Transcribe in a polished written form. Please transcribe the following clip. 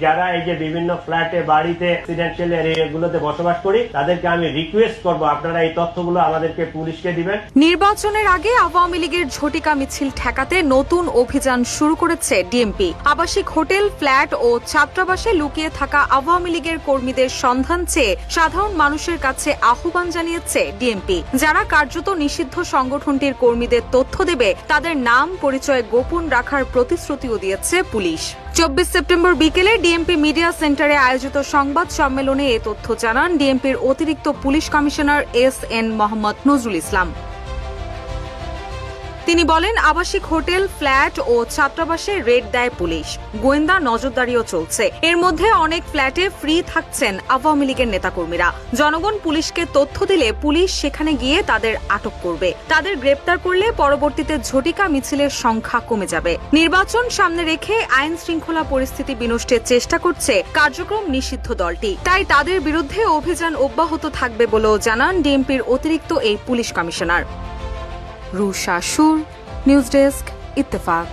যারা এই যে বিভিন্ন ফ্ল্যাটে বাড়িতে রেসিডেন্সিয়াল এরিয়াগুলোতে বসবাস করি তাদেরকে আমি রিকোয়েস্ট করব আপনারা এই তথ্যগুলো আমাদেরকে পুলিশকে দিবেন। নির্বাচনের আগে আওয়ামী লীগের ঝটিকা মিছিল ঠেকাতে নতুন অভিযান শুরু করেছে ডিএমপি। আবাসিক হোটেল, ফ্ল্যাট ও ছাত্রাবাসে লুকিয়ে থাকা আওয়ামী লীগের কর্মীদের সন্ধান চেয়ে সাধারণ মানুষের কাছে আহ্বান জানিয়েছে ডিএমপি। যারা কার্যত নিষিদ্ধ সংগঠনটির কর্মীদের তথ্য দেবে তাদের নাম পরিচয় গোপন রাখার প্রতিশ্রুতিও দিয়েছে পুলিশ। 24 সেপ্টেম্বর বিকেলে ডিএমপি মিডিয়া সেন্টারে আয়োজিত সংবাদ সম্মেলনে এ তথ্য জানান ডিএমপির অতিরিক্ত পুলিশ কমিশনার এস.এন. মোহাম্মদ নজরুল ইসলাম। তিনি বলেন, আবাসিক হোটেল, ফ্ল্যাট ও ছাত্রাবাসে রেড দেয় পুলিশ। গোয়েন্দা নজরদারিও চলছে। এর মধ্যে অনেক ফ্ল্যাটে ফ্রি থাকছেন আওয়ামী লীগের নেতাকর্মীরা। জনগণ পুলিশকে তথ্য দিলে পুলিশ সেখানে গিয়ে তাদের আটক করবে। তাদের গ্রেপ্তার করলে পরবর্তীতে ঝটিকা মিছিলের সংখ্যা কমে যাবে। নির্বাচন সামনে রেখে আইন শৃঙ্খলা পরিস্থিতি বিনষ্টের চেষ্টা করছে কার্যক্রম নিষিদ্ধ দলটি। তাই তাদের বিরুদ্ধে অভিযান অব্যাহত থাকবে বলেও জানান ডিএমপির অতিরিক্ত এই পুলিশ কমিশনার। রুশা সুর, নিউজ ডেস্ক, ইত্তেফাক।